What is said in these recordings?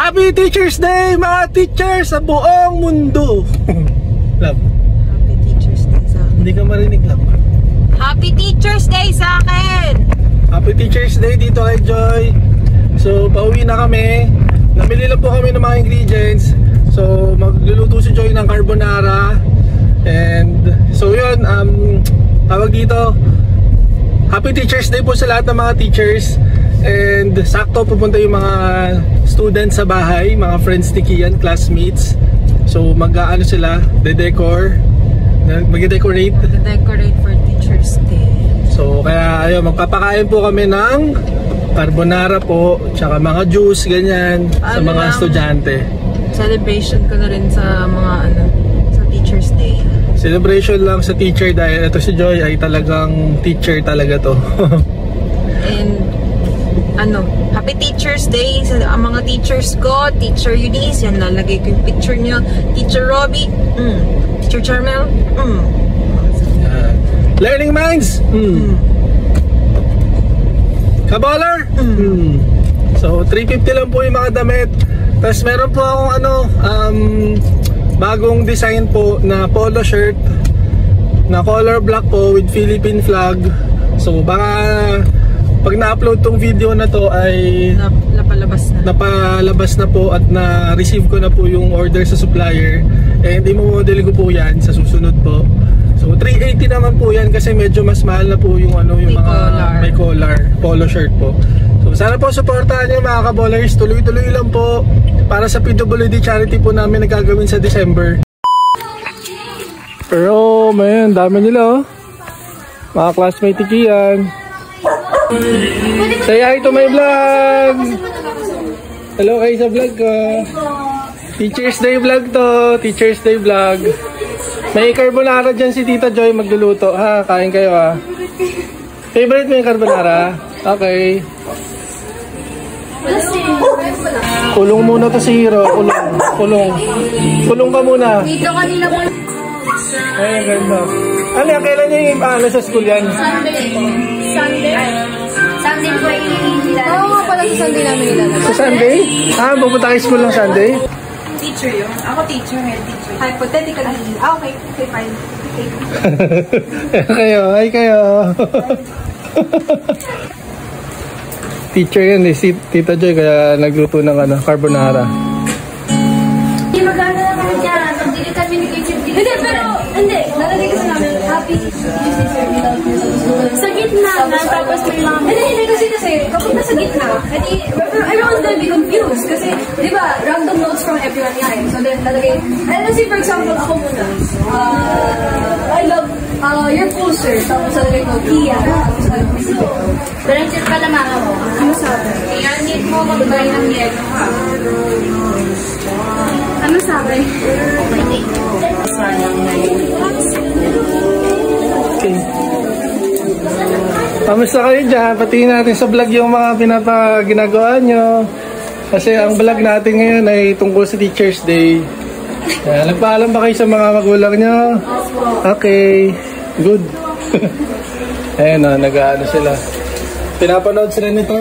Happy Teacher's Day mga teachers sa buong mundo. Love. Happy Teacher's Day sa akin. Hindi ka marinig, love. Happy Teacher's Day sa akin. Happy Teacher's Day dito kay Joy. So pauwi na kami. Namili lang po kami ng mga ingredients. So magluluto si Joy ng carbonara. And so yun, tawag dito, Happy Teacher's Day po sa lahat ng mga teachers. And sakto pupunta yung mga students sa bahay, mga friends ni Kian, classmates. So mag-aano sila, de-decorate For Teacher's Day. So kaya ayun, magpapakain po kami ng carbonara po, tsaka mga juice, ganyan, sa mga estudyante. Celebration ko na rin sa mga sa Teacher's Day. Celebration lang sa teacher dahil ito si Joy ay talagang teacher talaga to. And Happy Teacher's Day sa mga teachers ko. Teacher Eunice, yan lalagay ko yung picture niyo. Teacher Robbie, Teacher Charmel, Learning Minds, Kaballer, So 350 lang po yung mga damit. Tapos meron po akong bagong design po na polo shirt na color black po with Philippine flag. So baka pag na-upload tong video na to ay napalabas na po at na-receive ko na po yung order sa supplier. And i-model ko po yan sa susunod po. So 380 naman po yan kasi medyo mas mahal na po yung yung mga may collar polo shirt po. So sana po supportahan niyo mga kaballers. Tuloy-tuloy lang po para sa PWD charity po namin na gagawin sa December. Pero man, dami nila mga classmate ni Kian. Say hi to my vlog. Hello kayo sa vlog ko. Teacher's Day vlog to. Teacher's Day vlog. May carbonara dyan si Tita Joy magluluto ha. Kain kayo ha. Favorite mo yung carbonara? Okay. Kulong muna to si Hiro. Kulong ka muna. Dito kanila po. Ay, ganda. Ano, kailan niyo yung sa school yan? Sunday po ilalagay. Oo nga pala sa Sunday namin ilalagay. Sa Sunday? Pupunta kayo school ng Sunday? Teacher yun. Ako teacher, head teacher. Hypothetically. Okay. Okay, fine. Hi kayo. Teacher yan si Tita Joy kaya nagluto ng carbonara. Hindi magana naman dyan. Pag-dili kami ni Kitchen. Hindi. Nalagay kasi namin happy sa gitna na tapos may mga hindi kasi kapag nasa gitna everyone's gonna be confused kasi di ba random notes from everyone yan so then nalagay let's say for example ako muna I love your poster tapos nalagay ko Kia tapos nalagay ko pero yung sir pala mga mo ano sabi? Kaya need mo mag-buy ng yellow ha ano sabi? Okay. Kamusta kayo dyan? Patingin natin sa vlog yung mga ginagawa nyo. Kasi ang vlog natin ngayon ay tungkol sa Teacher's Day. Nagpaalam ba kayo sa mga magulang nyo? Okay. Good. Ayan o, nag-ano sila. Pinapanood sila nito.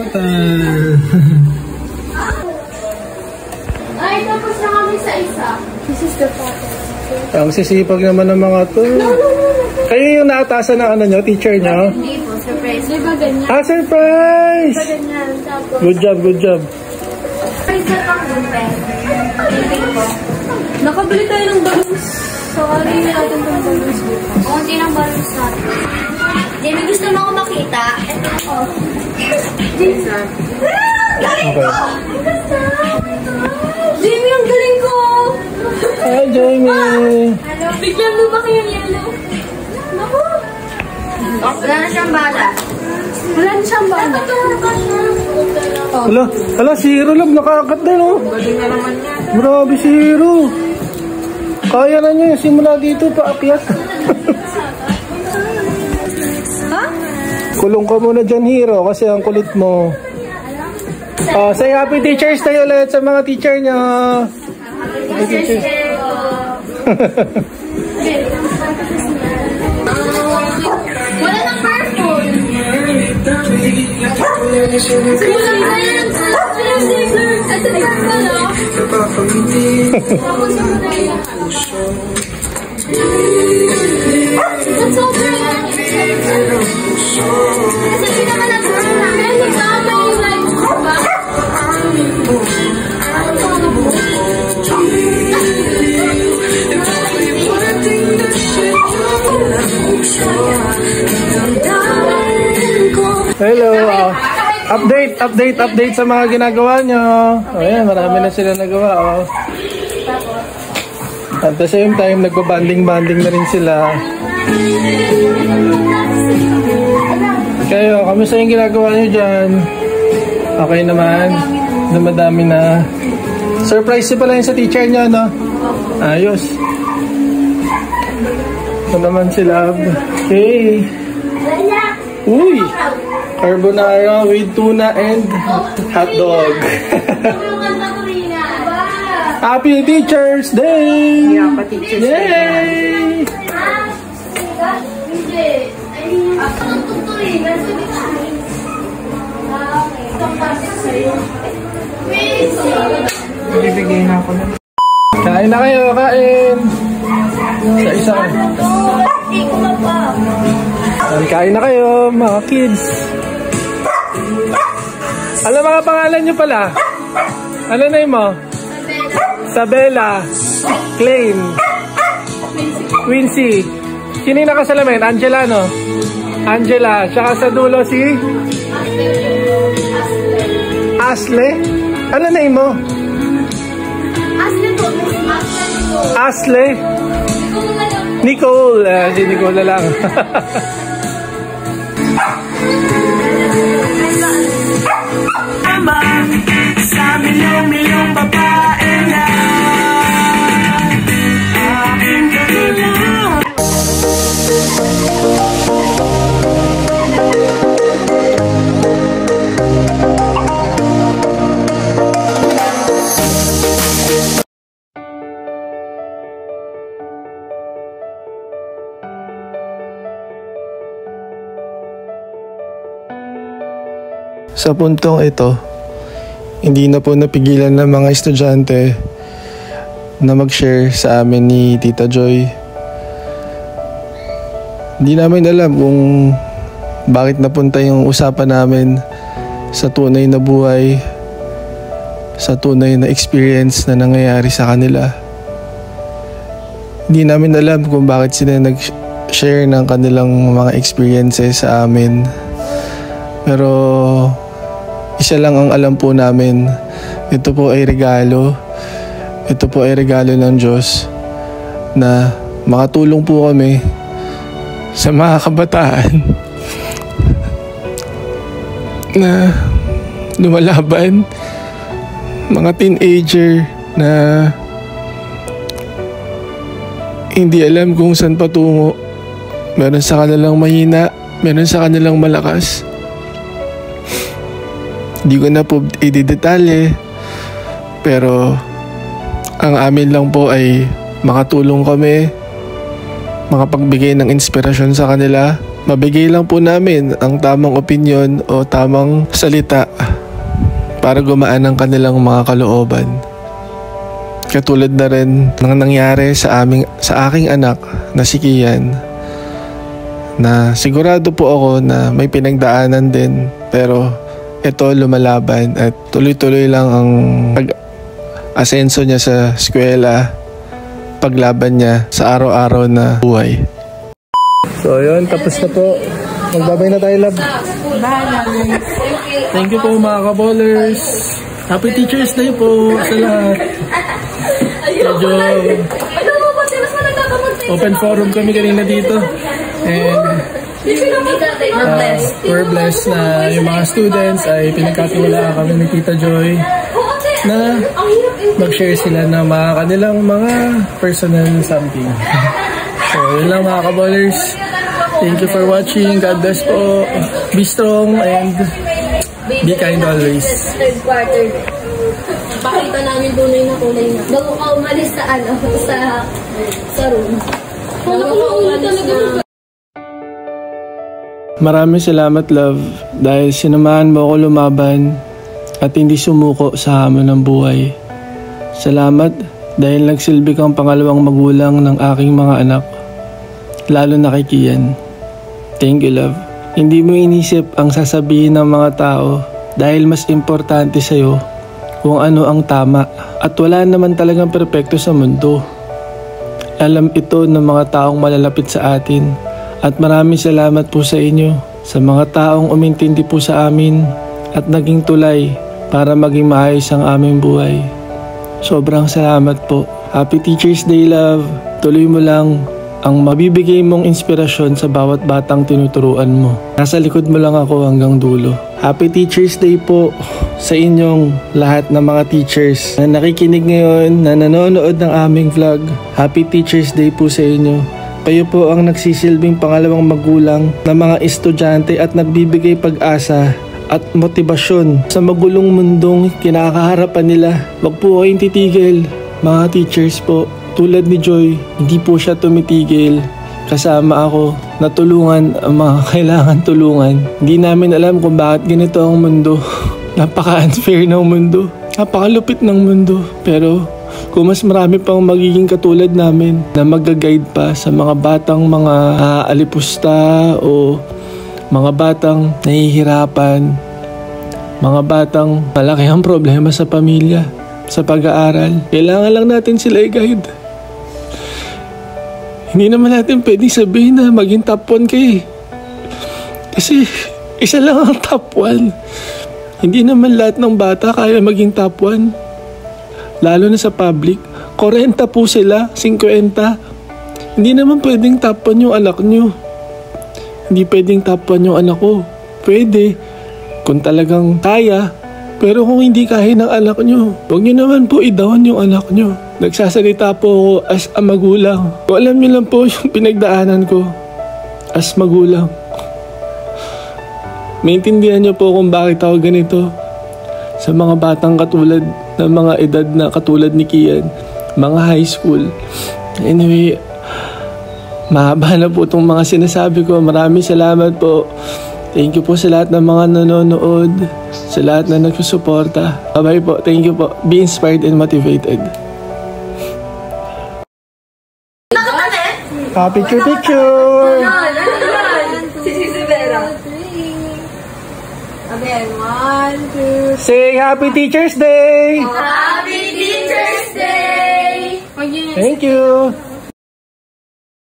Ay, tapos na kami sa isa. This is the photo. Ang sisipag naman ng mga to. Kayo yung naatasan ng nyo, teacher nyo? Hindi po, surprise. Di ba ganyan? Surprise! Di ba ganyan? Tapos, good job. surprise na pang pen. Nakabili tayo ng balloons. So, ano yung natin ng balloons dito? Kunti ng balloons natin. Jamie, gusto mo ako makita? Ito ako. Galing ko! Jamie, ang galing ko! Hi, Jamie! Hello? Biglang lumaki yung yellow. Naku! Wala na siyang bala. Wala na siyang bala. Hala, si Hiro lang nakakat din oh. Grabe si Hiro. Kaya na niya simula dito paakyat. Kulong ka muna dyan, Hiro, kasi ang kulit mo. Say Happy Teacher's Day ulit sa mga teacher niya. Happy Teacher's Day. Wala nang purple. Ito purple, oh. Hello, update sa mga ginagawa nyo. Ayan, marami na sila nagawa. At the same time, nagbabanding na rin sila. Kayo, kamusta yung ginagawa nyo dyan? Okay naman? Dumadami na. Surprise si pala yun sa teacher nyo, no? Ayos. Ito naman si Love. Okay. Uy! Carbonara with tuna and hotdog. Happy Teacher's Day! Happy Teacher's Day! Yay! Bibigay na ako na. Kain na kayo, kain! Sa isa. Kain na kayo, mga kids. Ano mga pangalan nyo pala? Ano na yun mo? Sabela, Claim, Quincy. Sino yung nakasalamin? Angela, no? Angela. Tsaka sa dulo si? Asle. Ano na yun mo? Asle. Nicole. Si Nicole na lang. Sa milong babae na aking kailangan. Sa puntong ito, hindi na po napigilan ng mga estudyante na mag-share sa amin ni Tita Joy. Hindi namin alam kung bakit napunta yung usapan namin sa tunay na buhay, sa tunay na experience na nangyayari sa kanila. Hindi namin alam kung bakit sila nag-share ng kanilang mga experiences sa amin. Pero isa lang ang alam po namin, ito po ay regalo. Ito po ay regalo ng Diyos na makatulong po kami sa mga kabataan na lumalaban, mga teenager na hindi alam kung saan patungo. Meron sa kanilang mahina, meron sa kanilang malakas. Hindi ko na po i-detalye, pero ang amin lang po ay makatulong kami, makapagbigay ng inspirasyon sa kanila, mabigay lang po namin ang tamang opinyon o tamang salita para gumaan ang kanilang mga kalooban. Katulad na rin ng nangyari sa aking anak na si Kian, na sigurado po ako na may pinagdaanan din, pero ito lumalaban at tuloy-tuloy lang ang pag-asenso niya sa eskwela, paglaban niya sa araw-araw na buhay. So yun, tapos na po. Magbabay na tayo, Love. Thank you po mga ka-ballers. Happy Teacher's Day po sa lahat. Medyo open forum kami kanina dito. And we're blessed na yung mga students ay pinagkatiwalaan kami ni Tita Joy na mag-share sila ng mga kanilang mga personal something. So yun lang mga ka-ballers. Thank you for watching. God bless po. Be strong and be kind always. Third quarter. Pakita namin tunay na kulay na. Bago ka umalis sa room. Bago ka umalis na. Maraming salamat, Love, dahil sinamahan mo ako lumaban at hindi sumuko sa hamon ng buhay. Salamat dahil nagsilbi kang pangalawang magulang ng aking mga anak. Lalo na kay Kian. Thank you, love. Hindi mo inisip ang sasabihin ng mga tao dahil mas importante sa'yo kung ano ang tama. At wala naman talagang perpekto sa mundo. Alam ito ng mga taong malalapit sa atin. At maraming salamat po sa inyo, sa mga taong umintindi po sa amin at naging tulay para maging maayos ang aming buhay. Sobrang salamat po. Happy Teacher's Day, love. Tuloy mo lang ang mabibigay mong inspirasyon sa bawat batang tinuturuan mo. Nasa likod mo lang ako hanggang dulo. Happy Teacher's Day po sa inyong lahat ng mga teachers na nakikinig ngayon, na nanonood ng aming vlog. Happy Teacher's Day po sa inyo. Kayo po ang nagsisilbing pangalawang magulang ng mga estudyante at nagbibigay pag-asa at motibasyon sa magulong mundong kinakaharapan nila. Wag po kayong titigil, mga teachers po. Tulad ni Joy, hindi po siya tumitigil. Kasama ako, natulungan ang mga kailangan tulungan. Hindi namin alam kung bakit ganito ang mundo. Napaka-unfair ng mundo. Napakalupit ng mundo. Pero kung mas marami pang magiging katulad namin na mag-guide pa sa mga batang mga alipusta o mga batang nahihirapan, mga batang malaki ang problema sa pamilya, sa pag-aaral, kailangan lang natin sila i-guide. Hindi naman natin pwedeng sabihin na maging top 1 kayo. Kasi isa lang ang top 1. Hindi naman lahat ng bata kaya maging top 1. Lalo na sa public. 40 po sila, 50. Hindi naman pwedeng top 1 yung anak nyo. Hindi pwedeng top 1 yung anak ko. Pwede, kung talagang kaya. Pero kung hindi kaya ng anak nyo, huwag nyo naman po i-down yung anak nyo. Nagsasalita po ako as a magulang. Kung alam nyo lang po yung pinagdaanan ko as magulang. Maintindihan nyo po kung bakit ako ganito sa mga batang katulad ng mga edad na katulad ni Kian, mga high school. Anyway, mahaba na po itong mga sinasabi ko. Maraming salamat po. Thank you po sa lahat ng mga nanonood, sa lahat na nagsusuporta. Bye-bye po. Thank you po. Be inspired and motivated. Picture! Si Vera. Again, 1, 2. Say Happy Teacher's Day! Happy Teacher's Day! Thank you!